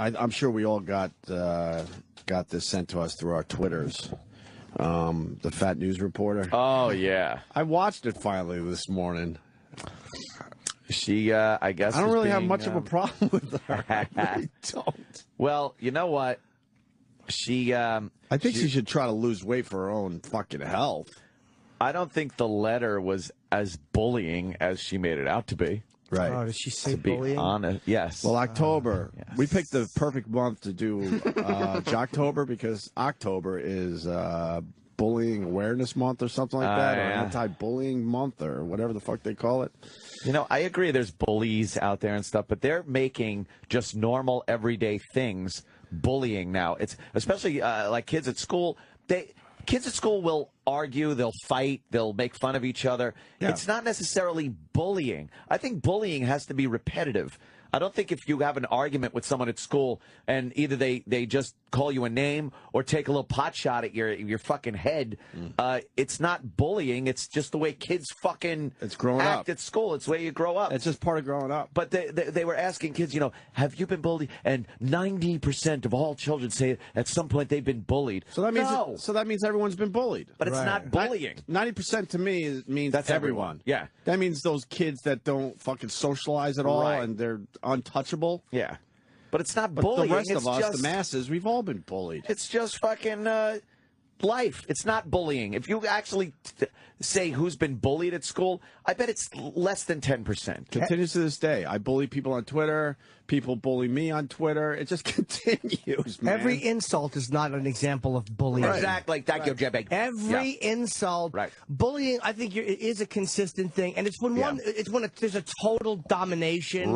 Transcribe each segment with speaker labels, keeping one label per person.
Speaker 1: I'm sure we all got this sent to us through our Twitters. The Fat News Reporter.
Speaker 2: Oh, yeah.
Speaker 1: I watched it finally this morning.
Speaker 2: She, I guess,
Speaker 1: I don't really have much of a problem with her. I really don't.
Speaker 2: Well, you know what? She,
Speaker 1: I think she should try to lose weight for her own fucking health.
Speaker 2: I don't think the letter was as bullying as she made it out to be.
Speaker 1: Right.
Speaker 3: Oh, did she say
Speaker 2: To be
Speaker 3: bullying?
Speaker 2: honest, yes.
Speaker 1: Well, October.
Speaker 2: Yes.
Speaker 1: We picked the perfect month to do Jocktober because October is Bullying Awareness Month or something like that, or
Speaker 2: yeah.
Speaker 1: Anti-Bullying Month or whatever the fuck they call it.
Speaker 2: You know, I agree there's bullies out there and stuff, but they're making just normal, everyday things bullying now. It's especially like kids at school. Kids at school will argue, they'll fight, they'll make fun of each other. Yeah. It's not necessarily bullying. I think bullying has to be repetitive. I don't think if you have an argument with someone at school and either they just call you a name or take a little pot shot at your fucking head, it's not bullying. It's just the way kids fucking act at school. It's the way you grow up.
Speaker 1: It's just part of growing up.
Speaker 2: But they were asking kids, you know, have you been bullied? And 90% of all children say at some point they've been bullied.
Speaker 1: So that means that means everyone's been bullied.
Speaker 2: But it's not bullying.
Speaker 1: 90% to me means
Speaker 2: that's everyone. Yeah.
Speaker 1: That means those kids that don't fucking socialize at all and they're untouchable.
Speaker 2: Yeah. But it's not bullying.
Speaker 1: The rest
Speaker 2: it's
Speaker 1: of us,
Speaker 2: just,
Speaker 1: the masses, we've all been bullied.
Speaker 2: It's just fucking life. It's not bullying. If you actually say who's been bullied at school, I bet it's less than 10%.
Speaker 1: Continues to this day. I bully people on Twitter. People bully me on Twitter. It just continues, man.
Speaker 3: Every insult is not an example of bullying.
Speaker 2: Right. Exactly. Thank you, Jeb.
Speaker 3: Every insult.
Speaker 2: Right.
Speaker 3: Bullying, I think, it is a consistent thing. And it's when there's a total domination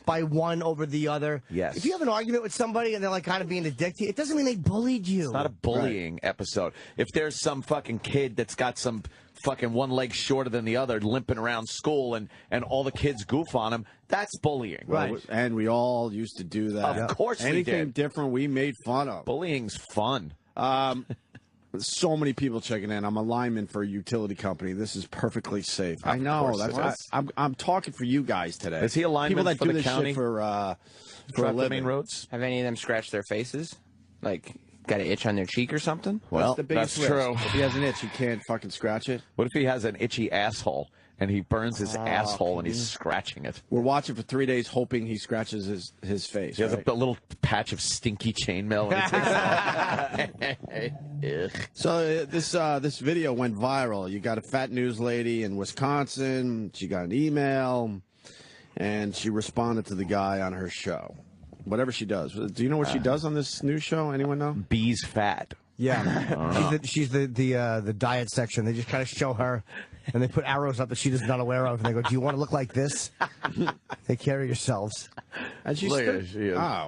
Speaker 3: by one over the other.
Speaker 2: Yes.
Speaker 3: If you have an argument with somebody and they're like kind of being addicted, it doesn't mean they bullied you.
Speaker 2: It's not a bullying episode. If there's some fucking kid that's got some fucking one leg shorter than the other limping around school and all the kids goof on him, that's bullying.
Speaker 1: Right. And we all used to do that.
Speaker 2: Of course we did.
Speaker 1: Anything different, we made fun of.
Speaker 2: Bullying's fun.
Speaker 1: So many people checking in. I'm a lineman for a utility company. This is perfectly safe. I know. I'm talking for you guys today.
Speaker 2: Is he a lineman
Speaker 1: people that
Speaker 2: for
Speaker 1: do
Speaker 2: the
Speaker 1: this
Speaker 2: county?
Speaker 1: Shit for a living.
Speaker 2: Main roads?
Speaker 4: Have any of them scratched their faces? Like, got an itch on their cheek or something?
Speaker 1: Well, that's true.
Speaker 2: If
Speaker 1: he has an itch, he can't fucking scratch it.
Speaker 2: What if he has an itchy asshole and he burns his asshole and he's scratching it?
Speaker 1: We're watching for 3 days hoping he scratches his face.
Speaker 2: He has a little patch of stinky chainmail.
Speaker 1: So this video went viral. You got a fat news lady in Wisconsin. She got an email, and she responded to the guy on her show. Whatever she does. Do you know what she does on this news show? Anyone know?
Speaker 2: Bees fat.
Speaker 3: Yeah. She's the diet section. They just kind of show her, and they put arrows up that she is not aware of, and they go, "Do you want to look like this? Take care of yourselves."
Speaker 1: And she's
Speaker 2: she is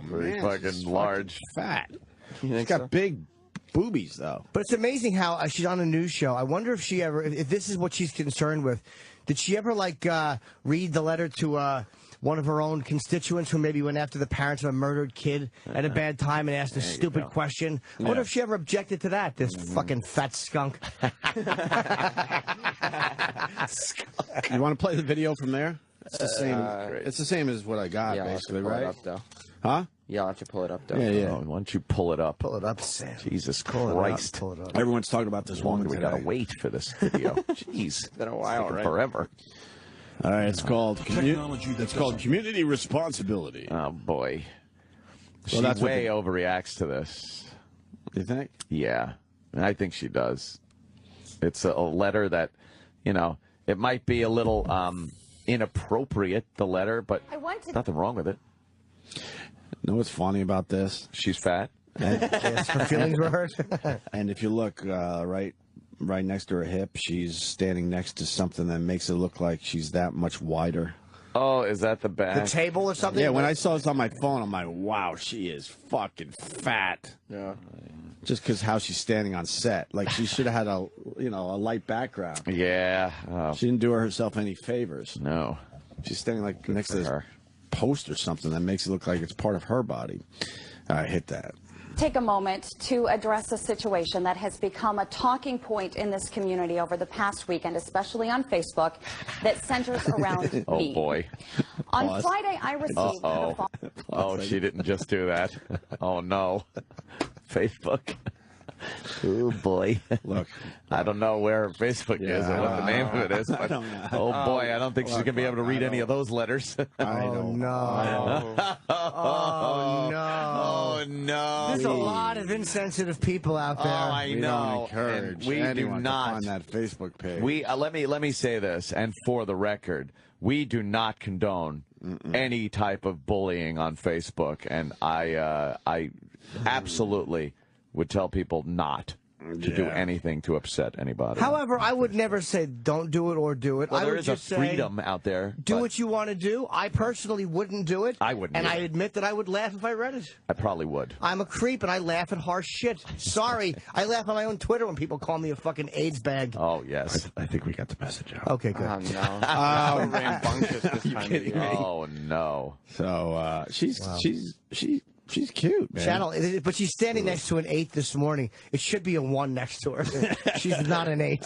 Speaker 2: pretty fucking large.
Speaker 1: Fat. She's got big boobies, though.
Speaker 3: But it's amazing how she's on a news show. I wonder if she ever, if this is what she's concerned with, did she ever, like, read the letter to one of her own constituents who maybe went after the parents of a murdered kid at a bad time and asked a stupid question? I wonder if she ever objected to that, this fucking fat skunk.
Speaker 1: You want to play the video from there? It's the same. It's the same as what I got, basically, right?
Speaker 4: Up, though.
Speaker 1: Huh?
Speaker 4: Yeah, I'll have to pull it up, though.
Speaker 1: Yeah.
Speaker 2: Oh, why don't you pull it up?
Speaker 3: Pull it up, Sam.
Speaker 2: Jesus Christ.
Speaker 3: Pull it up.
Speaker 1: Everyone's talking about this woman
Speaker 2: We
Speaker 1: today.
Speaker 2: gotta wait for this video. Jeez,
Speaker 4: It's been a while, right?
Speaker 2: Forever.
Speaker 1: All right, it's called community responsibility.
Speaker 2: Oh boy,
Speaker 1: Well,
Speaker 2: she
Speaker 1: that's what
Speaker 2: way overreacts to this.
Speaker 1: You think?
Speaker 2: Yeah, I think she does. It's a letter that, you know, it might be a little inappropriate, the letter, but nothing wrong with it.
Speaker 1: Know what's funny about this?
Speaker 2: She's fat.
Speaker 3: Yes, her feelings were hurt.
Speaker 1: And if you look right next to her hip, she's standing next to something that makes it look like she's that much wider.
Speaker 2: Oh, is that the back?
Speaker 3: The table or something?
Speaker 1: Yeah, when I saw this on my phone, I'm like, wow, she is fucking fat.
Speaker 4: Yeah.
Speaker 1: Just because how she's standing on set. Like, she should have had a light background.
Speaker 2: Yeah. Oh,
Speaker 1: She didn't do herself any favors.
Speaker 2: no.
Speaker 1: She's standing like next to this
Speaker 2: her.
Speaker 1: post or something that makes it look like it's part of her body. All right, hit that.
Speaker 5: take a moment to address a situation that has become a talking point in this community over the past weekend, especially on Facebook, that centers around me.
Speaker 2: Oh, boy.
Speaker 5: On Friday, I received the
Speaker 2: Oh, she didn't just do that. Oh, no. Facebook. Oh, boy.
Speaker 1: Look.
Speaker 2: I don't know where Facebook is or what the name of it is. But,
Speaker 1: I don't know.
Speaker 2: Oh, boy, I don't think she's going to be able to read any of those letters.
Speaker 1: I don't
Speaker 3: no. Oh, no.
Speaker 2: Oh, no.
Speaker 3: There's a lot of insensitive people out there.
Speaker 2: Oh, I
Speaker 1: We
Speaker 2: know.
Speaker 1: don't encourage
Speaker 2: And we
Speaker 1: anyone
Speaker 2: do not.
Speaker 1: to find that Facebook page.
Speaker 2: We let me say this, and for the record, we do not condone any type of bullying on Facebook, and I absolutely would tell people not to do anything to upset anybody.
Speaker 3: However, I would never say don't do it or do it.
Speaker 2: Well,
Speaker 3: I
Speaker 2: there
Speaker 3: would
Speaker 2: is a
Speaker 3: just say,
Speaker 2: freedom out there.
Speaker 3: do
Speaker 2: but
Speaker 3: what you want to do. I personally wouldn't do it.
Speaker 2: I wouldn't
Speaker 3: And I
Speaker 2: either.
Speaker 3: admit that I would laugh if I read it.
Speaker 2: I probably would.
Speaker 3: I'm a creep and I laugh at harsh shit. Sorry. I laugh on my own Twitter when people call me a fucking AIDS bag.
Speaker 2: Oh, yes.
Speaker 1: I think we got the message out.
Speaker 3: Okay, good.
Speaker 4: Oh, no. So rambunctious this time of
Speaker 1: kidding
Speaker 4: year.
Speaker 1: me?
Speaker 2: Oh, no.
Speaker 1: So she's cute, man.
Speaker 3: Channel, but she's standing next to an 8 this morning. It should be a 1 next to her. She's not an 8.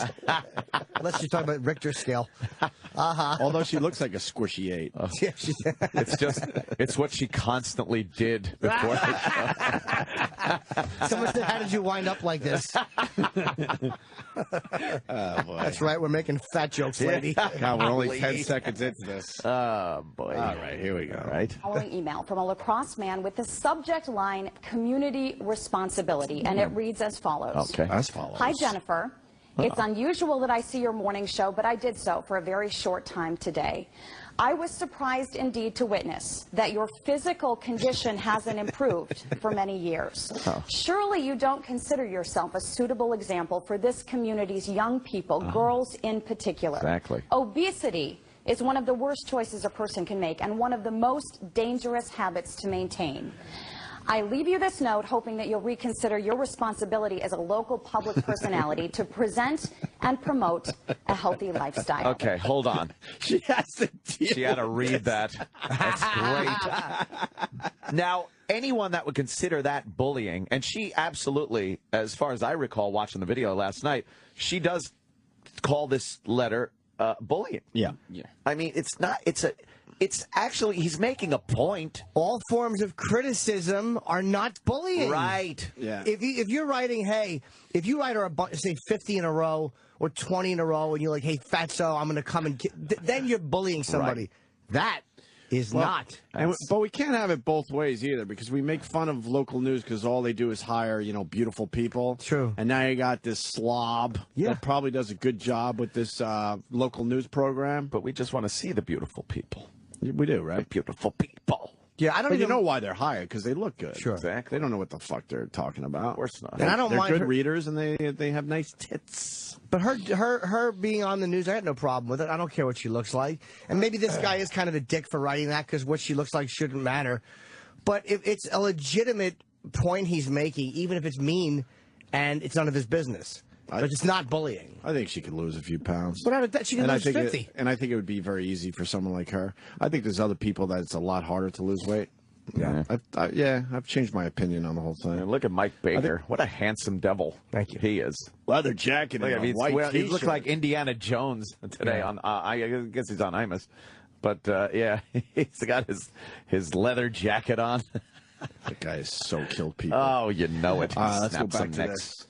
Speaker 3: Unless you're talking about Richter scale.
Speaker 1: Although she looks like a squishy 8.
Speaker 3: Yeah, she's,
Speaker 2: It's what she constantly did before the show.
Speaker 3: someone said, how did you wind up like this?
Speaker 1: Oh, boy.
Speaker 3: That's right, we're making fat jokes, lady.
Speaker 1: God, we're only 10 seconds into this.
Speaker 2: Oh, boy.
Speaker 1: All right, here we go.
Speaker 2: All right.
Speaker 5: following email from a La Crosse man with the subject line community responsibility, and it reads as follows.
Speaker 2: Okay.
Speaker 1: As follows.
Speaker 5: Hi, Jennifer. It's unusual that I see your morning show, but I did so for a very short time today. I was surprised indeed to witness that your physical condition hasn't improved for many years. Surely you don't consider yourself a suitable example for this community's young people, girls in particular.
Speaker 2: Exactly.
Speaker 5: Obesity is one of the worst choices a person can make and one of the most dangerous habits to maintain. I leave you this note hoping that you'll reconsider your responsibility as a local public personality to present and promote a healthy lifestyle.
Speaker 2: Okay, hold on.
Speaker 1: She has to deal
Speaker 2: She had to
Speaker 1: with
Speaker 2: read that. That's great. Now, anyone that would consider that bullying, and she absolutely, as far as I recall watching the video last night, she does call this letter bullying.
Speaker 1: Yeah.
Speaker 2: I mean, it's not, it's actually, he's making a point.
Speaker 3: All forms of criticism are not bullying.
Speaker 2: Right.
Speaker 1: Yeah.
Speaker 3: If you're writing, hey, if you write her say 50 in a row or 20 in a row, and you're like, hey, fatso, I'm going to come and then you're bullying somebody.
Speaker 2: Right.
Speaker 3: That is not.
Speaker 1: But we can't have it both ways either, because we make fun of local news because all they do is hire, beautiful people.
Speaker 3: True.
Speaker 1: And now you got this slob that probably does a good job with this local news program.
Speaker 2: But we just want to see the beautiful people.
Speaker 1: We do, right?
Speaker 2: Beautiful people.
Speaker 3: Yeah, I don't
Speaker 1: But
Speaker 3: even
Speaker 1: you know why they're hired, because they look good.
Speaker 3: Sure.
Speaker 2: Exactly.
Speaker 1: They don't know what the fuck they're talking about.
Speaker 2: Of course not.
Speaker 3: And I don't
Speaker 1: They're
Speaker 3: mind
Speaker 1: good
Speaker 3: her-
Speaker 1: readers, and they have nice tits.
Speaker 3: But her being on the news, I had no problem with it. I don't care what she looks like. And maybe this guy is kind of a dick for writing that because what she looks like shouldn't matter. But if it's a legitimate point he's making, even if it's mean and it's none of his business. But it's not bullying.
Speaker 1: I think she could lose a few pounds.
Speaker 3: But I bet she can
Speaker 1: And I
Speaker 3: lose
Speaker 1: think
Speaker 3: 50.
Speaker 1: and I think it would be very easy for someone like her. I think there's other people that it's a lot harder to lose weight.
Speaker 2: Yeah.
Speaker 1: I've changed my opinion on the whole thing.
Speaker 2: And look at Mike Baker. What a handsome devil.
Speaker 3: Thank you.
Speaker 2: He is.
Speaker 1: Leather jacket
Speaker 2: Look
Speaker 1: and
Speaker 2: at
Speaker 1: a
Speaker 2: him.
Speaker 1: white
Speaker 2: He looks
Speaker 1: t-shirt.
Speaker 2: like Indiana Jones today. On I guess he's on Imus. But, yeah, he's got his leather jacket on.
Speaker 1: That guy has so killed people.
Speaker 2: Oh, you know it.
Speaker 1: Let's go
Speaker 2: Snaps
Speaker 1: back
Speaker 2: some
Speaker 1: to
Speaker 2: necks.
Speaker 1: this.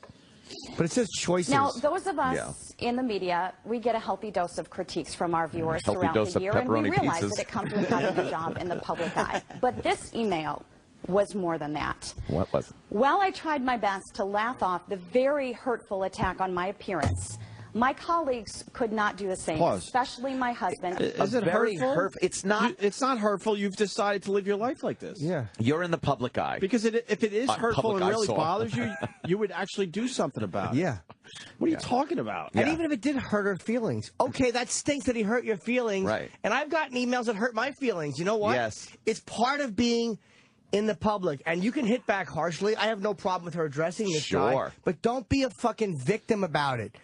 Speaker 3: But it says choices.
Speaker 5: Now, those of us in the media, we get a healthy dose of critiques from our viewers
Speaker 2: Healthy
Speaker 5: throughout
Speaker 2: dose
Speaker 5: the
Speaker 2: of
Speaker 5: year, and we
Speaker 2: pepperoni
Speaker 5: realize
Speaker 2: pizzas.
Speaker 5: that it comes with having a job in the public eye. But this email was more than that.
Speaker 2: What was it?
Speaker 5: While I tried my best to laugh off the very hurtful attack on my appearance, my colleagues could not do the same,
Speaker 1: Pause.
Speaker 5: especially my husband.
Speaker 1: Is it
Speaker 2: very
Speaker 1: hurtful?
Speaker 2: It's not.
Speaker 1: It's not hurtful. You've decided to live your life like this.
Speaker 3: Yeah.
Speaker 2: You're in the public eye.
Speaker 1: Because if it is hurtful
Speaker 2: public
Speaker 1: and really
Speaker 2: eyesore.
Speaker 1: bothers you, you would actually do something about it.
Speaker 3: Yeah.
Speaker 1: What are you talking about?
Speaker 3: And even if it did hurt her feelings, okay, that stinks that he hurt your feelings.
Speaker 2: Right.
Speaker 3: And I've gotten emails that hurt my feelings. You know what?
Speaker 2: Yes.
Speaker 3: It's part of being in the public, and you can hit back harshly. I have no problem with her addressing this guy,
Speaker 2: Sure.
Speaker 3: but don't be a fucking victim about it.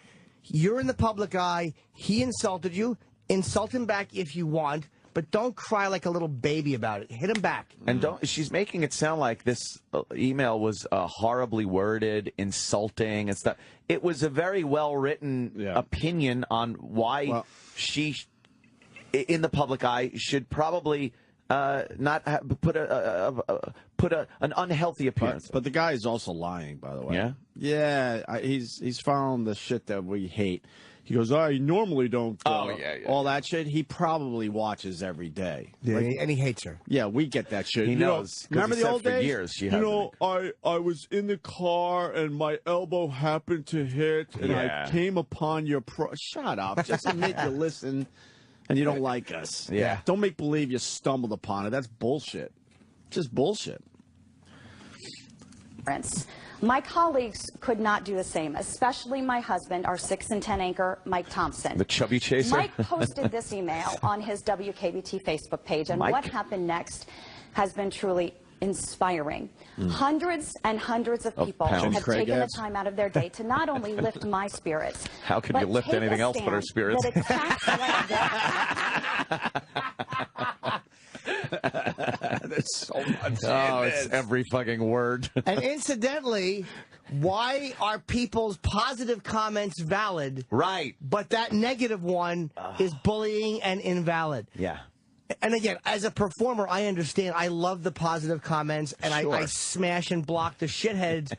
Speaker 3: You're in the public eye. He insulted you. Insult him back if you want, but don't cry like a little baby about it. Hit him back.
Speaker 2: And she's making it sound like this email was horribly worded, insulting and stuff. It was a very well-written opinion on why she, in the public eye, should probably not put an unhealthy appearance.
Speaker 1: But the guy is also lying, by the way.
Speaker 2: Yeah?
Speaker 1: Yeah, he's following the shit that we hate. He goes, I normally don't. All that shit. He probably watches every day.
Speaker 3: Yeah, and he hates her.
Speaker 1: Yeah, we get that shit.
Speaker 2: He knows.
Speaker 1: Remember the old days?
Speaker 2: Years she
Speaker 1: I was in the car and my elbow happened to hit and I came upon your Shut up. Just admit you listen and you don't like us.
Speaker 2: Yeah.
Speaker 1: Don't make believe you stumbled upon it. That's bullshit. Just bullshit.
Speaker 5: My colleagues could not do the same, especially my husband, our 6 and 10 anchor, Mike Thompson.
Speaker 2: The chubby chaser?
Speaker 5: Mike posted this email on his WKBT Facebook page, and what happened next has been truly inspiring. Hundreds and hundreds of people have taken the time out of their day to not only lift my spirits.
Speaker 2: How could you lift anything else but our spirits?
Speaker 1: There's so much.
Speaker 2: Oh, it's every fucking word.
Speaker 3: And incidentally, why are people's positive comments valid?
Speaker 2: Right.
Speaker 3: But that negative one is bullying and invalid.
Speaker 2: Yeah.
Speaker 3: And again, as a performer, I understand. I love the positive comments, and I smash and block the shitheads.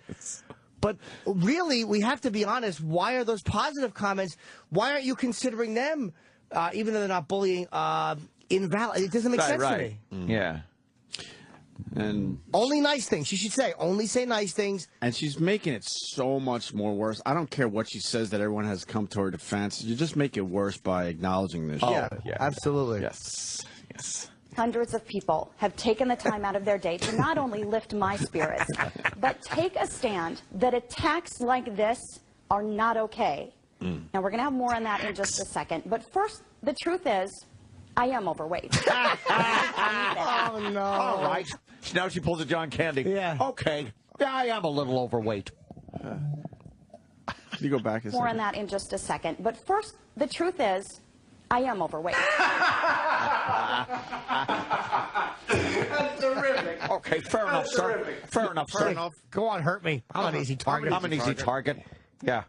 Speaker 3: But really, we have to be honest. Why are those positive comments? Why aren't you considering them, even though they're not bullying, invalid? It doesn't make sense to me.
Speaker 2: Yeah.
Speaker 1: And
Speaker 3: only nice things. She should say, only say nice things.
Speaker 1: And she's making it so much more worse. I don't care what she says that everyone has come to her defense. You just make it worse by acknowledging this.
Speaker 3: Yeah, absolutely.
Speaker 2: Yes. Yes.
Speaker 5: Hundreds of people have taken the time out of their day to not only lift my spirits, but take a stand that attacks like this are not okay. Now, we're going to have more on that in just a second. But first, the truth is, I am overweight.
Speaker 3: Oh, no.
Speaker 2: All right. Now she pulls a John Candy.
Speaker 3: Yeah.
Speaker 2: Okay. Yeah, I am a little overweight.
Speaker 1: Can you go back a second?
Speaker 5: More on that in just a second. But first, the truth is, I am overweight.
Speaker 3: That's terrific.
Speaker 2: Okay, fair enough, sir. Fair enough, sir.
Speaker 3: Fair enough. Go on, hurt me. I'm an easy target.
Speaker 2: I'm an easy target. Yeah.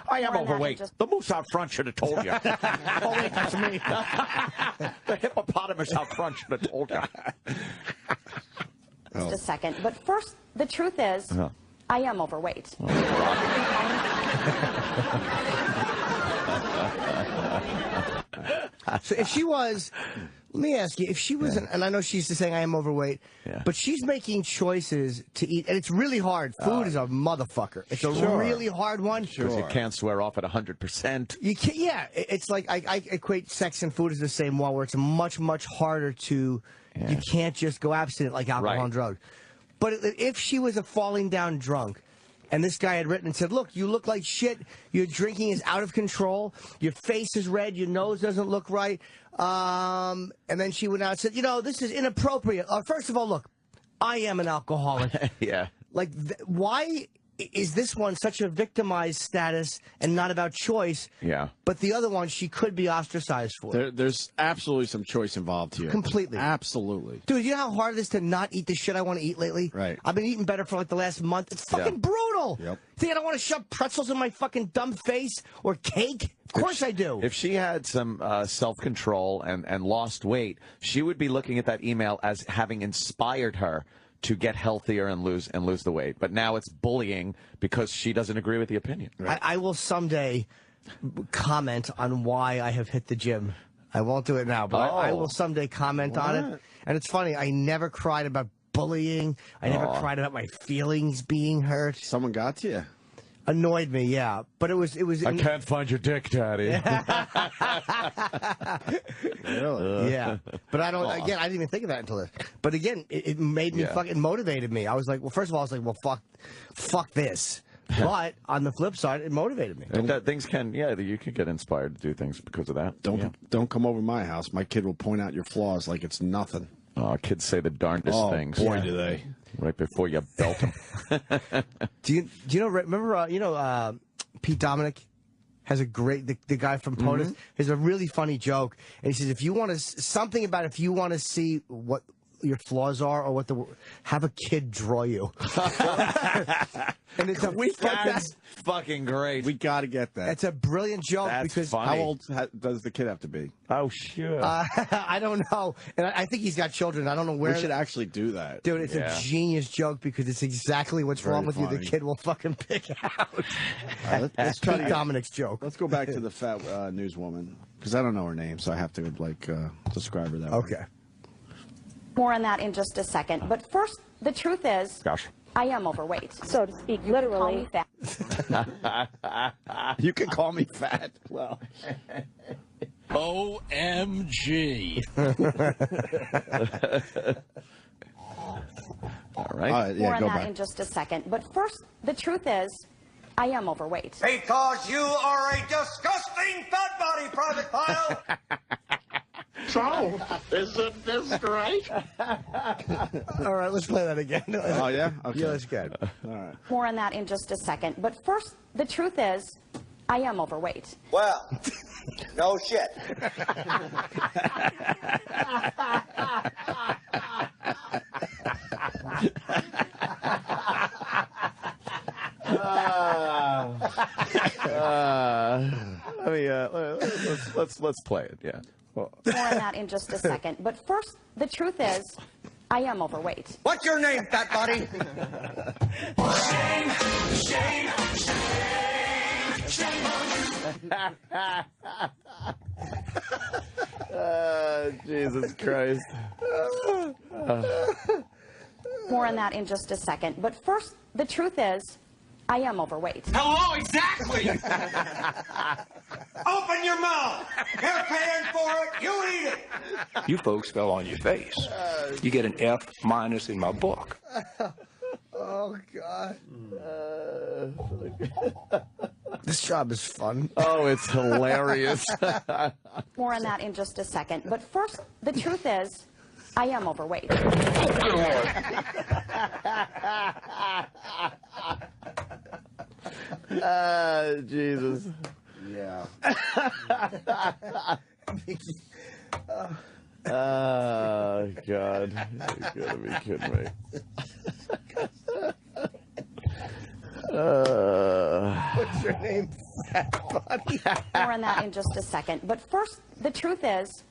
Speaker 2: I am overweight. The moose out front should have told you.
Speaker 3: Oh, wait, that's me.
Speaker 2: The hippopotamus out front should have told you.
Speaker 5: Just a second. But first, the truth is, I am overweight.
Speaker 3: So if she was, let me ask you, if she was, and I know she's just saying I am overweight, but she's making choices to eat, and it's really hard. Food is a motherfucker. It's a really hard one.
Speaker 2: Because you can't swear off at 100%.
Speaker 3: You can't, yeah, it's like I equate sex and food as the same one, where it's much, much harder to, you can't just go abstinent like alcohol and drugs. But if she was a falling down drunk, and this guy had written and said, look, you look like shit. Your drinking is out of control. Your face is red. Your nose doesn't look right. And then she went out and said, you know, this is inappropriate. First of all, look, I am an alcoholic.
Speaker 2: Yeah.
Speaker 3: Like, why is this one such a victimized status and not about choice?
Speaker 2: Yeah.
Speaker 3: But the other one, she could be ostracized for.
Speaker 1: There's absolutely some choice involved here.
Speaker 3: Completely.
Speaker 1: Absolutely.
Speaker 3: Dude, you know how hard it is to not eat the shit I want to eat lately?
Speaker 1: Right.
Speaker 3: I've been eating better for like the last month. It's fucking brutal.
Speaker 1: Yep.
Speaker 3: Think I don't want to shove pretzels in my fucking dumb face or cake? Of course I do.
Speaker 2: If she had some self-control and lost weight, she would be looking at that email as having inspired her to get healthier and lose the weight. But now it's bullying because she doesn't agree with the opinion.
Speaker 1: Right.
Speaker 3: I will someday comment on why I have hit the gym. I won't do it now, but I will someday comment on it. And it's funny, I never cried about bullying. I never cried about my feelings being hurt.
Speaker 1: Someone got to you.
Speaker 3: Annoyed me, yeah. But it was.
Speaker 2: I can't find your dick, Daddy.
Speaker 1: Really?
Speaker 3: Yeah. But I don't, again, I didn't even think of that until this. But again, it made me fucking motivated me. I was like, well, first of all, I was like, well, fuck this. But on the flip side, it motivated me.
Speaker 2: And things can, you can get inspired to do things because of that.
Speaker 1: Don't come over to my house. My kid will point out your flaws like it's nothing.
Speaker 2: Oh, kids say the darndest things.
Speaker 1: Boy, do they.
Speaker 2: Right before you belt them.
Speaker 3: Do you know, remember, Pete Dominic? has a great the guy from POTUS has a really funny joke, and he says if you want to see what your flaws are or what have a kid draw you. And it's
Speaker 2: That's fucking great.
Speaker 1: We got to get that.
Speaker 3: It's a brilliant joke
Speaker 2: That's
Speaker 3: because
Speaker 2: funny.
Speaker 1: How old does the kid have to be?
Speaker 2: Oh, sure.
Speaker 3: I don't know, and I think he's got children. I don't know where.
Speaker 1: We should actually do that.
Speaker 3: Dude, it's a genius joke because it's exactly what's wrong with you. The kid will fucking pick out.
Speaker 1: Let's try to
Speaker 3: Dominic's joke.
Speaker 1: Let's go back to the fat newswoman because I don't know her name, so I have to describe her that way.
Speaker 3: Okay.
Speaker 5: More on that in just a second. But first, the truth is, I am overweight, so to speak. Literally.
Speaker 1: You can call me fat.
Speaker 2: Well.
Speaker 6: OMG.
Speaker 2: All right.
Speaker 5: More on that in just a second. But first, the truth is, I am overweight.
Speaker 7: Because you are a disgusting fat body, Private Pile.
Speaker 6: So, isn't this great?
Speaker 3: All right, let's play that again.
Speaker 1: Oh, yeah? Okay.
Speaker 3: Yeah, that's good.
Speaker 1: All right.
Speaker 5: More on that in just a second. But first, the truth is, I am overweight.
Speaker 7: Well, no shit.
Speaker 2: Let's play it. Yeah.
Speaker 5: More on that in just a second. But first, the truth is, I am overweight.
Speaker 7: What's your name, fat body?
Speaker 2: Jesus Christ.
Speaker 5: More on that in just a second. But first, the truth is, I am overweight.
Speaker 7: Hello, exactly. Open your mouth. You're paying for it. You eat it.
Speaker 8: You folks fell on your face. You get an F- in my book.
Speaker 3: Oh, God. This job is fun.
Speaker 2: Oh, it's hilarious.
Speaker 5: More on that in just a second. But first, the truth is, I am overweight.
Speaker 2: Jesus.
Speaker 1: Yeah.
Speaker 2: Oh, God. You gotta be kidding me.
Speaker 3: What's your name, fat body?
Speaker 5: More on that in just a second. But first, the truth is,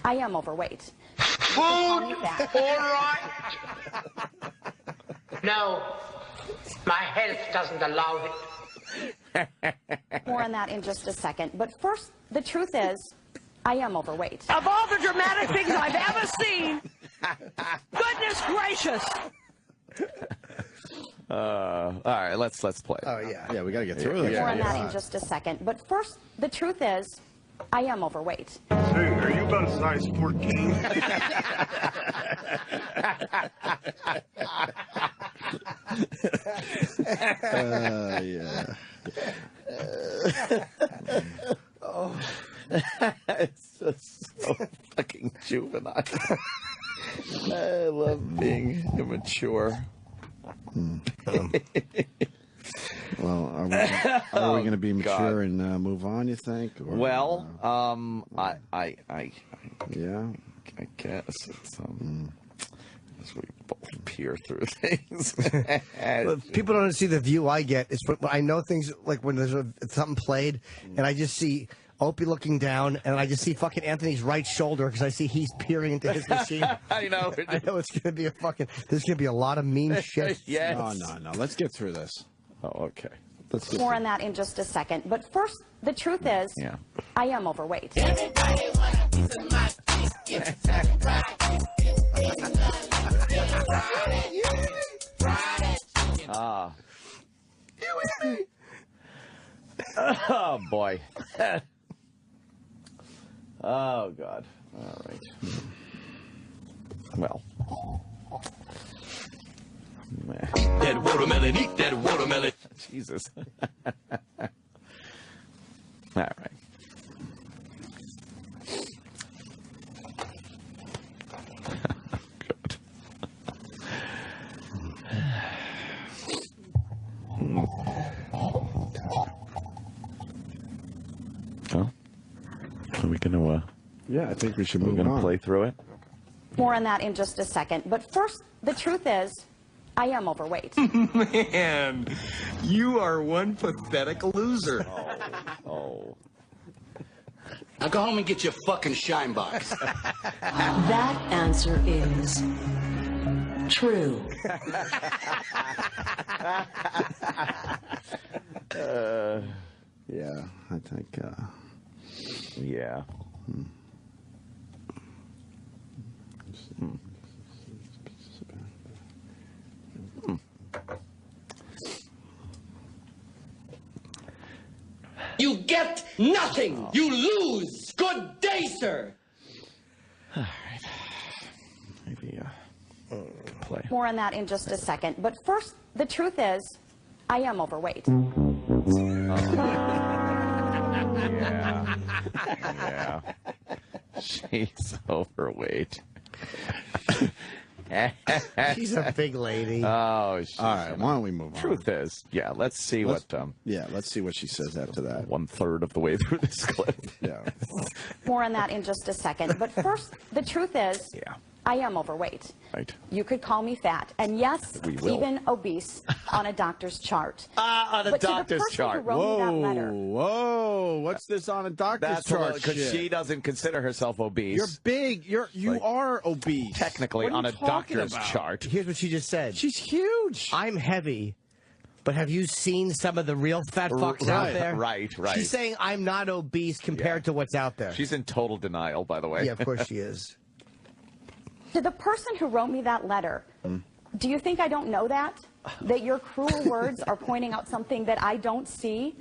Speaker 5: I am overweight.
Speaker 7: Food, all right. No, my health doesn't allow it.
Speaker 5: More on that in just a second. But first, the truth is, I am overweight.
Speaker 9: Of all the dramatic things I've ever seen, goodness gracious.
Speaker 2: All right, let's play.
Speaker 3: Oh, yeah.
Speaker 1: Yeah, we got to get through this.
Speaker 5: More on that in just a second. But first, the truth is, I am overweight.
Speaker 6: Hey, are you about a size 14?
Speaker 1: Yeah.
Speaker 2: It's just so fucking juvenile. I love being immature.
Speaker 1: Well, are we going to be mature and move on, you think? Or,
Speaker 2: Well,
Speaker 1: yeah.
Speaker 2: I guess it's as we both peer through things.
Speaker 3: People don't see the view I get. It's when I know things like when there's something played, and I just see Opie looking down, and I just see fucking Anthony's right shoulder because I see he's peering into his machine.
Speaker 2: I know.
Speaker 3: I know it's going to be there's going to be a lot of mean shit.
Speaker 2: Yes.
Speaker 1: No. Let's get through this.
Speaker 2: Oh, okay.
Speaker 1: Let's get
Speaker 5: More on that in just a second. But first, the truth is, I am overweight.
Speaker 2: Oh, boy. Oh, God. All right. Well.
Speaker 6: That watermelon, eat that watermelon.
Speaker 2: Jesus. All right. Good. gonna
Speaker 1: Yeah, I think we should
Speaker 2: we're
Speaker 1: move
Speaker 2: gonna
Speaker 1: on.
Speaker 2: play through it.
Speaker 5: More on that in just a second. But first, the truth is, I am overweight.
Speaker 6: Man, you are one pathetic loser.
Speaker 2: Oh.
Speaker 10: Now go home and get your fucking shine box.
Speaker 11: That answer is true.
Speaker 1: Yeah, I think.
Speaker 2: Yeah.
Speaker 10: You get nothing. You lose. Good day, sir.
Speaker 2: All right. Maybe play.
Speaker 5: More on that in just a second. But first, the truth is, I am overweight.
Speaker 2: Yeah. Yeah. She's overweight.
Speaker 3: She's a big lady.
Speaker 2: Oh,
Speaker 1: All right, why don't we move on?
Speaker 2: Truth is, yeah. Let's see what.
Speaker 1: Yeah, let's see what she says after that.
Speaker 2: 1/3 of the way through this clip.
Speaker 1: Yeah.
Speaker 5: More on that in just a second. But first, the truth is,
Speaker 2: Yeah.
Speaker 5: I am overweight.
Speaker 2: Right.
Speaker 5: You could call me fat, and yes,
Speaker 2: We will.
Speaker 5: even obese on a doctor's chart.
Speaker 2: On a
Speaker 5: But to the
Speaker 2: doctor's
Speaker 5: person
Speaker 2: chart.
Speaker 5: who wrote me that letter,
Speaker 1: Whoa! What's this on a doctor's
Speaker 2: That's
Speaker 1: chart?
Speaker 2: because
Speaker 1: shit?
Speaker 2: she doesn't consider herself obese.
Speaker 1: You're big. You are obese.
Speaker 2: technically
Speaker 1: What are
Speaker 2: on
Speaker 1: you
Speaker 2: a
Speaker 1: talking
Speaker 2: doctor's
Speaker 1: about?
Speaker 2: chart.
Speaker 3: Here's what she just said.
Speaker 1: She's huge.
Speaker 3: I'm heavy, but have you seen some of the real fat fucks out there?
Speaker 2: Right.
Speaker 3: She's saying I'm not obese compared to what's out there.
Speaker 2: She's in total denial, by the way.
Speaker 3: Yeah, of course she is.
Speaker 5: to the person who wrote me that letter, do you think I don't know that? That your cruel words are pointing out something that I don't see?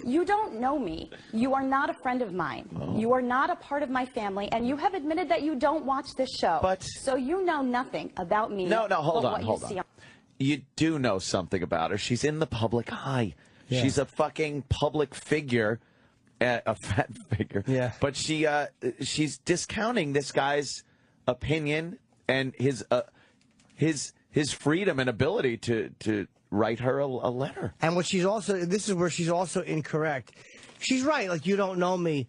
Speaker 5: You don't know me. You are not a friend of mine. You are not a part of my family, and you have admitted that you don't watch this show.
Speaker 2: But
Speaker 5: so you know nothing about me.
Speaker 2: No, hold
Speaker 5: but
Speaker 2: on,
Speaker 5: what
Speaker 2: hold
Speaker 5: you see
Speaker 2: on. You do know something about her. She's in the public eye.
Speaker 3: Yeah.
Speaker 2: She's a fucking public figure, a fat figure.
Speaker 3: Yeah.
Speaker 2: But she's discounting this guy's opinion and his freedom and ability to write her a letter.
Speaker 3: And what she's also, this is where she's also incorrect. She's right, like, you don't know me,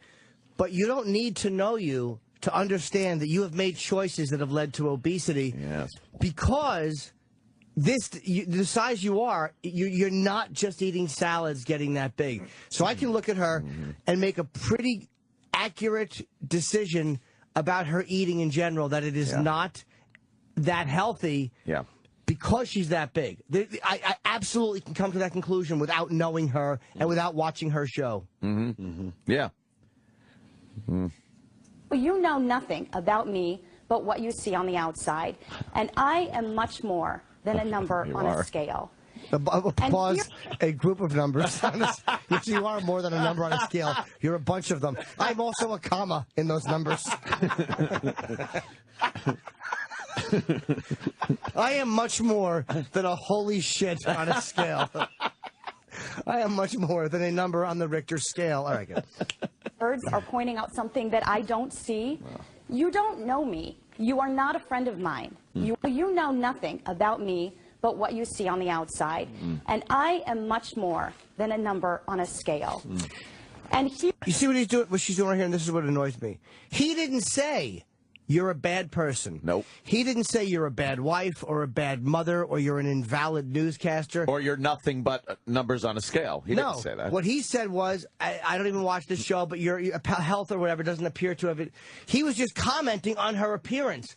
Speaker 3: but you don't need to know you to understand that you have made choices that have led to obesity.
Speaker 2: Yes.
Speaker 3: Because the size you are, you're not just eating salads getting that big. So I can look at her and make a pretty accurate decision about her eating in general, that it is not that healthy.
Speaker 2: Yeah.
Speaker 3: Because she's that big. I absolutely can come to that conclusion without knowing her and without watching her show.
Speaker 2: Yeah.
Speaker 5: Well, you know nothing about me but what you see on the outside. And I am much more than a number on a scale.
Speaker 3: Applause, a group of numbers. Yes, you are more than a number on a scale. You're a bunch of them. I'm also a comma in those numbers. I am much more than a holy shit on a scale. I am much more than a number on the Richter scale. All right, good.
Speaker 5: Words are pointing out something that I don't see. You don't know me. You are not a friend of mine. You know nothing about me but what you see on the outside. And I am much more than a number on a scale. And
Speaker 3: you see what he's doing? What she's doing right here, and this is what annoys me. He didn't say you're a bad person.
Speaker 2: Nope.
Speaker 3: He didn't say you're a bad wife or a bad mother or you're an invalid newscaster.
Speaker 2: Or you're nothing but numbers on a scale. He didn't say that.
Speaker 3: What he said was, I don't even watch this show, but your health or whatever doesn't appear to have it. He was just commenting on her appearance.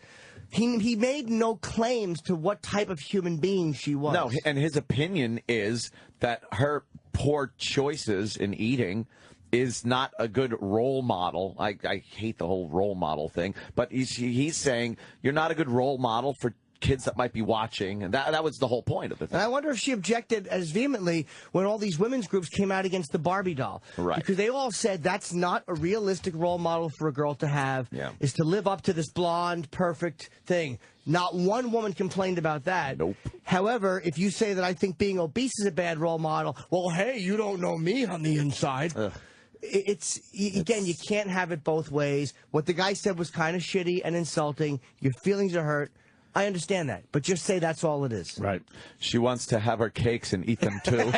Speaker 3: He made no claims to what type of human being she was.
Speaker 2: No, and his opinion is that her poor choices in eating is not a good role model. I hate the whole role model thing, but he's saying you're not a good role model for kids that might be watching, and that was the whole point of the thing.
Speaker 3: And I wonder if she objected as vehemently when all these women's groups came out against the Barbie doll.
Speaker 2: Right.
Speaker 3: Because they all said that's not a realistic role model for a girl to have, is to live up to this blonde, perfect thing. Not one woman complained about that.
Speaker 2: Nope.
Speaker 3: However, if you say that I think being obese is a bad role model, well, hey, you don't know me on the inside. Again, you can't have it both ways. What the guy said was kind of shitty and insulting. Your feelings are hurt. I understand that, but just say that's all it is.
Speaker 1: Right.
Speaker 2: She wants to have her cakes and eat them too.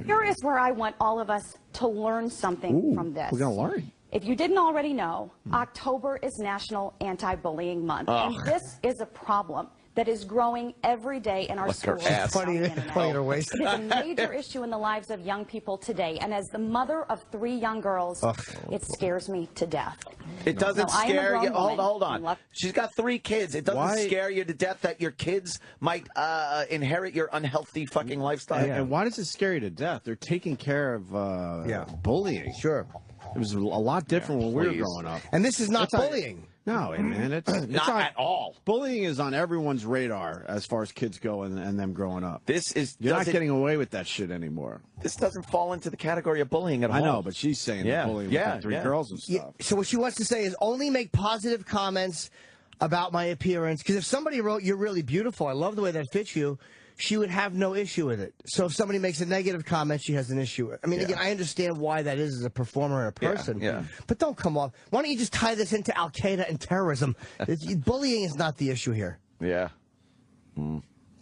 Speaker 5: Here is where I want all of us to learn something from this.
Speaker 1: We're going to learn.
Speaker 5: If you didn't already know, October is National Anti-Bullying Month, and this is a problem that is growing every day in our schools.
Speaker 3: Funny
Speaker 5: It
Speaker 3: ways.
Speaker 5: is a major issue in the lives of young people today, and as the mother of 3 young girls, it scares me to death.
Speaker 2: It doesn't
Speaker 5: So I am a
Speaker 2: scare
Speaker 5: grown
Speaker 2: you.
Speaker 5: woman.
Speaker 2: Hold on. She's got 3 kids. It doesn't scare you to death that your kids might inherit your unhealthy fucking lifestyle.
Speaker 1: And why does it scare you to death? They're taking care of bullying.
Speaker 3: Sure.
Speaker 1: It was a lot different when we were growing up.
Speaker 3: And this is not bullying.
Speaker 1: No, man, it's
Speaker 2: Not at all.
Speaker 1: Bullying is on everyone's radar as far as kids go and them growing up. You're not
Speaker 2: doesn't-
Speaker 1: getting away with that shit anymore.
Speaker 2: This doesn't fall into the category of bullying at all.
Speaker 1: I know, but she's saying
Speaker 2: Yeah.
Speaker 1: bullying
Speaker 2: Yeah,
Speaker 1: with the 3
Speaker 2: yeah.
Speaker 1: girls and stuff.
Speaker 3: So what she wants to say is only make positive comments about my appearance. Because if somebody wrote, "You're really beautiful, I love the way that fits you," she would have no issue with it. So if somebody makes a negative comment, she has an issue with it. I mean, again, I understand why that is as a performer and a person.
Speaker 2: Yeah.
Speaker 3: But don't come off. Why don't you just tie this into Al-Qaeda and terrorism? Bullying is not the issue here.
Speaker 2: Yeah.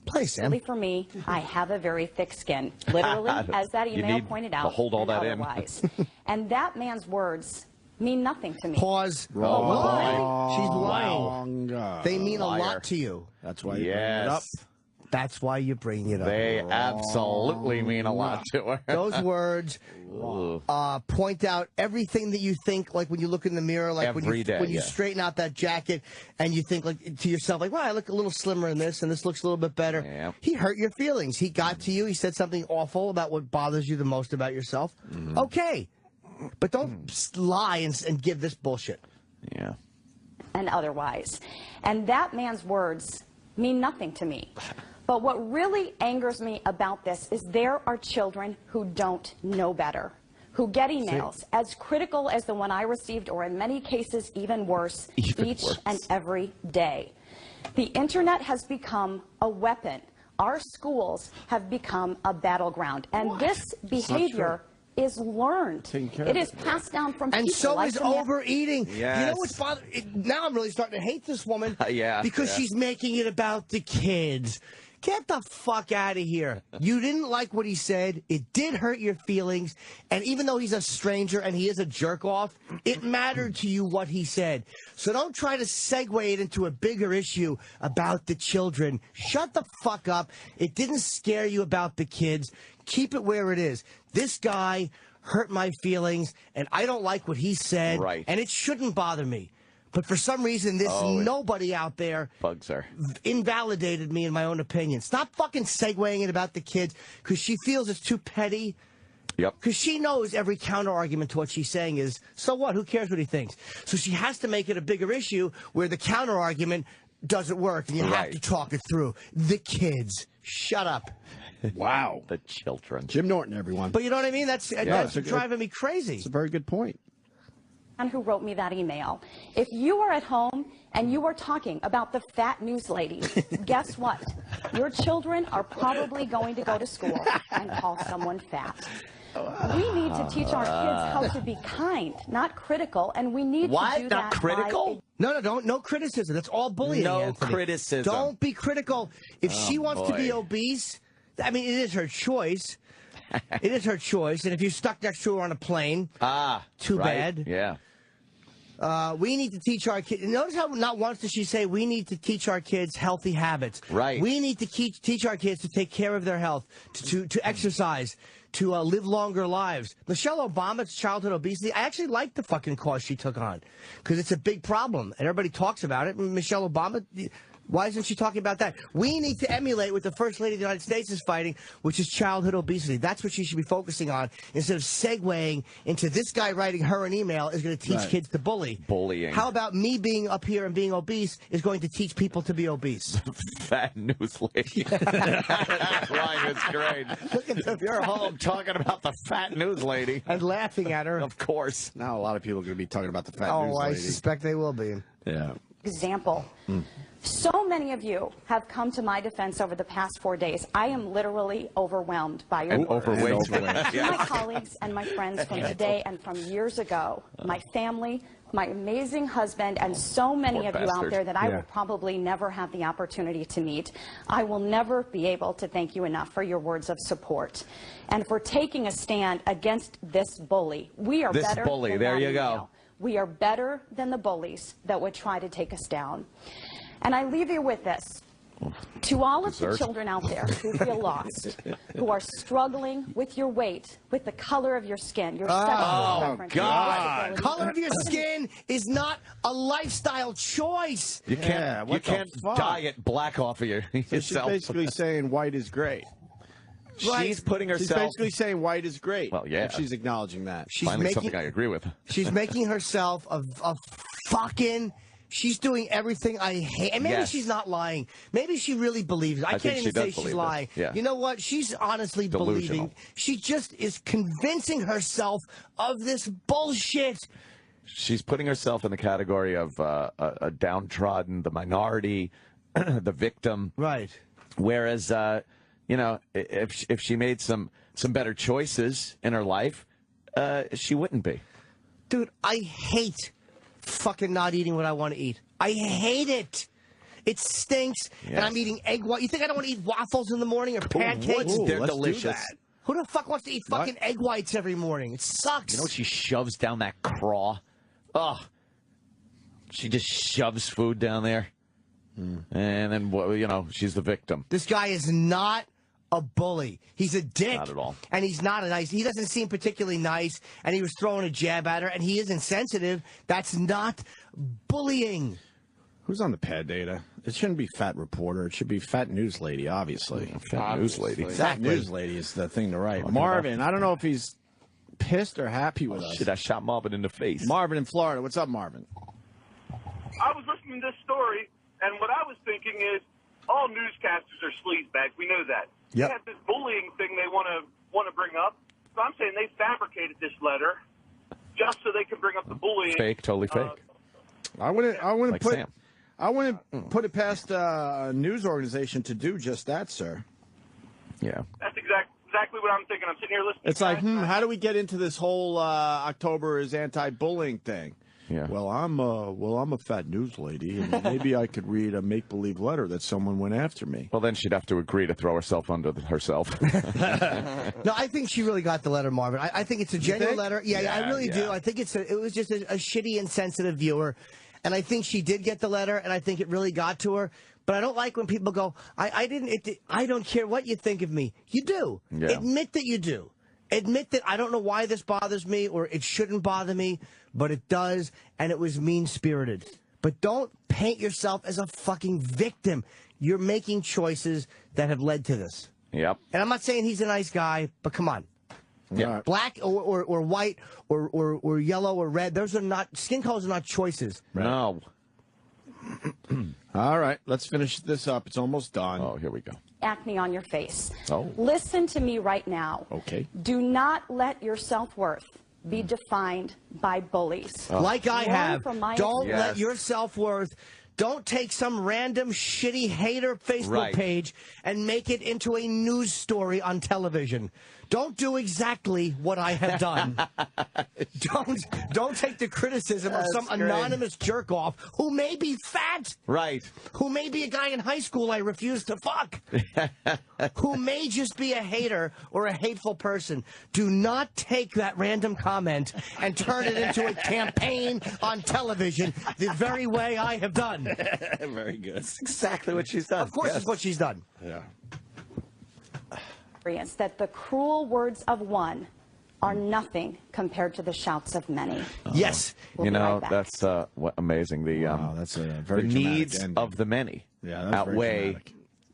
Speaker 3: Play, Sam.
Speaker 5: Really, for me, I have a very thick skin. Literally, as that
Speaker 2: You
Speaker 5: email
Speaker 2: need
Speaker 5: pointed
Speaker 2: to
Speaker 5: out,
Speaker 2: hold all
Speaker 5: and
Speaker 2: that in.
Speaker 5: otherwise. And that man's words mean nothing to me.
Speaker 3: Pause.
Speaker 1: Wrong.
Speaker 3: She's lying. They mean
Speaker 2: Liar.
Speaker 3: a lot to you.
Speaker 1: That's why you bring it up.
Speaker 3: That's why you bring it up.
Speaker 2: They absolutely mean a lot to her.
Speaker 3: Those words point out everything that you think, like when you look in the mirror, like when you straighten out that jacket and you think like to yourself, like, wow, I look a little slimmer in this and this looks a little bit better.
Speaker 2: Yeah.
Speaker 3: He hurt your feelings. He got to you. He said something awful about what bothers you the most about yourself. Okay. But don't lie and give this bullshit.
Speaker 2: Yeah.
Speaker 5: And otherwise. And that man's words mean nothing to me. But what really angers me about this is there are children who don't know better, who get emails as critical as the one I received, or in many cases even worse, each and every day. The internet has become a weapon. Our schools have become a battleground. And this behavior is learned. It is passed down from
Speaker 3: and
Speaker 5: people.
Speaker 3: so
Speaker 5: like
Speaker 3: is
Speaker 5: the man-
Speaker 3: overeating.
Speaker 2: Yes.
Speaker 3: You know what's bothering? Now I'm really starting to hate this woman. Because
Speaker 2: yeah.
Speaker 3: she's making it about the kids. Get the fuck out of here. You didn't like what he said. It did hurt your feelings. And even though he's a stranger and he is a jerk off, it mattered to you what he said. So don't try to segue it into a bigger issue about the children. Shut the fuck up. It didn't scare you about the kids. Keep it where it is. This guy hurt my feelings, and I don't like what he said.
Speaker 2: Right.
Speaker 3: And it shouldn't bother me. But for some reason, nobody out there
Speaker 2: bugs her.
Speaker 3: Invalidated me in my own opinion. Stop fucking segueing it about the kids because she feels it's too petty.
Speaker 2: Yep.
Speaker 3: Because she knows every counter argument to what she's saying is, so what? Who cares what he thinks? So she has to make it a bigger issue where the counter argument doesn't work and you have to talk it through. The kids. Shut up.
Speaker 1: Wow.
Speaker 2: The children.
Speaker 1: Jim Norton, everyone.
Speaker 3: But you know what I mean? That's driving me crazy.
Speaker 1: It's a very good point.
Speaker 5: Who wrote me that email. If you are at home and you are talking about the fat news lady, guess what? Your children are probably going to go to school and call someone fat. We need to teach our kids how to be kind, not critical, and we need to do that.
Speaker 2: Not critical?
Speaker 3: No criticism. That's all bullying.
Speaker 2: No
Speaker 3: Anthony.
Speaker 2: criticism.
Speaker 3: Don't be critical. If she wants to be obese, I mean, it is her choice. It is her choice. And if you're stuck next to her on a plane, too bad.
Speaker 2: Yeah.
Speaker 3: We need to teach our kids. Notice how not once does she say we need to teach our kids healthy habits.
Speaker 2: Right.
Speaker 3: We need to teach our kids to take care of their health, to exercise, to live longer lives. Michelle Obama's childhood obesity, I actually like the fucking cause she took on because it's a big problem and everybody talks about it. Michelle Obama, why isn't she talking about that? We need to emulate what the First Lady of the United States is fighting, which is childhood obesity. That's what she should be focusing on instead of segueing into this guy writing her an email is going to teach kids to bully.
Speaker 2: Bullying.
Speaker 3: How about me being up here and being obese is going to teach people to be obese?
Speaker 2: Fat news lady. That line is great.
Speaker 3: Look at the,
Speaker 2: You're home talking about the fat news lady.
Speaker 3: and laughing at her.
Speaker 2: Of course.
Speaker 1: Now a lot of people are going to be talking about the fat news
Speaker 3: Oh, I
Speaker 1: lady.
Speaker 3: suspect they will be.
Speaker 1: Yeah.
Speaker 5: example. So many of you have come to my defense over the past 4 days. I am literally overwhelmed by your words.
Speaker 2: Overweight.
Speaker 5: My colleagues and my friends from today and from years ago, my family, my amazing husband, and so many of you out there that I will probably never have the opportunity to meet. I will never be able to thank you enough for your words of support and for taking a stand against this bully. We are better than
Speaker 2: there
Speaker 5: that
Speaker 2: you
Speaker 5: email.
Speaker 2: go.
Speaker 5: We are better than the bullies that would try to take us down. And I leave you with this. To all of the children out there who feel lost, who are struggling with your weight, with the color of your skin, your sexual preference,
Speaker 3: God. Color of your skin is not a lifestyle choice.
Speaker 2: You can't diet black off of yourself.
Speaker 1: She's basically saying white is great.
Speaker 2: She's putting herself.
Speaker 1: She's basically saying white is great.
Speaker 2: Well, yeah.
Speaker 1: And she's acknowledging that.
Speaker 3: She's
Speaker 2: Finally, something I agree with.
Speaker 3: She's making herself a fucking. She's doing everything I hate. And maybe she's not lying. Maybe she really believes it. I can't even say she's lying.
Speaker 2: Yeah.
Speaker 3: You know what? She's honestly believing. She just is convincing herself of this bullshit.
Speaker 2: She's putting herself in the category of a downtrodden, the minority, the victim.
Speaker 3: Right.
Speaker 2: Whereas, you know, if she made some better choices in her life, she wouldn't be.
Speaker 3: Dude, I hate fucking not eating what I want to eat. I hate it. It stinks, and I'm eating egg white. You think I don't want to eat waffles in the morning or pancakes?
Speaker 2: They're delicious.
Speaker 3: Who the fuck wants to eat fucking egg whites every morning? It sucks.
Speaker 2: You know what she shoves down that craw? Ugh. She just shoves food down there. And then, you know, she's the victim.
Speaker 3: This guy is not a bully. He's a dick.
Speaker 2: Not at all.
Speaker 3: And he's not a nice. He doesn't seem particularly nice, and he was throwing a jab at her, and he is insensitive. That's not bullying.
Speaker 1: Who's on the pad data? It shouldn't be Fat Reporter. It should be Fat News Lady, obviously.
Speaker 2: Fat News Lady.
Speaker 1: Fat News Lady is the thing to write. Marvin, I don't know if he's pissed or happy with us.
Speaker 2: Shit, I shot Marvin in the face.
Speaker 1: Marvin in Florida. What's up, Marvin?
Speaker 12: I was listening to this story, and what I was thinking is all newscasters are sleazebags. We know that.
Speaker 3: Yep.
Speaker 12: They have this bullying thing they want to bring up. So I'm saying they fabricated this letter just so they can bring up the bullying.
Speaker 2: Fake, totally fake.
Speaker 1: I wouldn't
Speaker 2: Like
Speaker 1: put
Speaker 2: Sam.
Speaker 1: I wouldn't put it past a news organization to do just that, sir.
Speaker 2: Yeah.
Speaker 12: That's exactly what I'm thinking. I'm sitting here listening.
Speaker 1: It's like, how do we get into this whole October is anti-bullying thing?
Speaker 2: Yeah.
Speaker 1: Well, I'm a fat news lady, and maybe I could read a make-believe letter that someone went after me.
Speaker 2: Well, then she'd have to agree to throw herself under herself.
Speaker 3: No, I think she really got the letter, Marvin. I think it's a genuine letter. Yeah, I really do. I think it was just a shitty, insensitive viewer. And I think she did get the letter, and I think it really got to her. But I don't like when people go, I don't care what you think of me. You do.
Speaker 2: Yeah.
Speaker 3: Admit that you do. Admit that I don't know why this bothers me or it shouldn't bother me, but it does, and it was mean-spirited. But don't paint yourself as a fucking victim. You're making choices that have led to this.
Speaker 2: Yep.
Speaker 3: And I'm not saying he's a nice guy, but come on.
Speaker 1: Yeah.
Speaker 3: Black or white or yellow or red, those are not, skin colors are not choices.
Speaker 2: Right. No.
Speaker 1: All right, let's finish this up. It's almost done.
Speaker 2: Oh, here we go.
Speaker 5: Acne on your face.
Speaker 2: Oh.
Speaker 5: Listen to me right now.
Speaker 1: Okay.
Speaker 5: Do not let your self-worth be defined by bullies.
Speaker 3: Like I
Speaker 5: Learn
Speaker 3: have.
Speaker 5: from my
Speaker 3: Don't
Speaker 5: experience.
Speaker 3: let your self-worth, don't take some random shitty hater Facebook page and make it into a news story on television. Don't do exactly what I have done. Don't take the criticism of some anonymous jerk-off who may be fat.
Speaker 2: Right.
Speaker 3: Who may be a guy in high school I refuse to fuck. Who may just be a hater or a hateful person. Do not take that random comment and turn it into a campaign on television the very way I have done.
Speaker 1: Very good.
Speaker 2: That's exactly what she's done.
Speaker 3: Of course it's what she's done.
Speaker 1: Yeah.
Speaker 5: That the cruel words of one are nothing compared to the shouts of many.
Speaker 3: Yes.
Speaker 5: We'll
Speaker 2: you
Speaker 5: be
Speaker 2: know,
Speaker 5: right back.
Speaker 2: that's amazing.
Speaker 1: That's a very
Speaker 2: the
Speaker 1: dramatic
Speaker 2: needs
Speaker 1: ending.
Speaker 2: of the many outweigh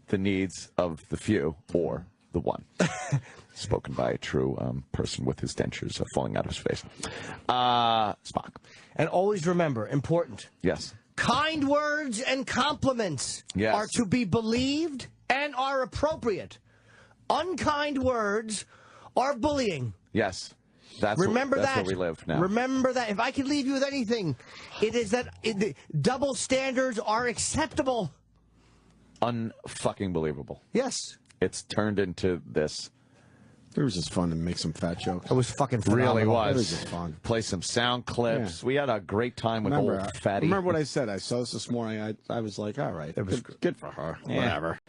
Speaker 2: the needs of the few or the one. Spoken by a true person with his dentures falling out of his face. Spock.
Speaker 3: And always remember, important.
Speaker 2: Yes.
Speaker 3: Kind words and compliments are to be believed and are appropriate. Unkind words are bullying.
Speaker 2: Yes. That's
Speaker 3: Remember
Speaker 2: that's
Speaker 3: that.
Speaker 2: where we live now.
Speaker 3: Remember that. If I could leave you with anything, it is that double standards are acceptable.
Speaker 2: Unfucking believable.
Speaker 3: Yes.
Speaker 2: It's turned into this.
Speaker 1: It was just fun to make some fat jokes.
Speaker 3: It was fucking phenomenal.
Speaker 2: Really was.
Speaker 1: It was just fun.
Speaker 2: Play some sound clips. Yeah. We had a great time with old Fatty.
Speaker 1: Remember what I said? I saw this morning. I was like, all right, it was good for her. Yeah. Whatever.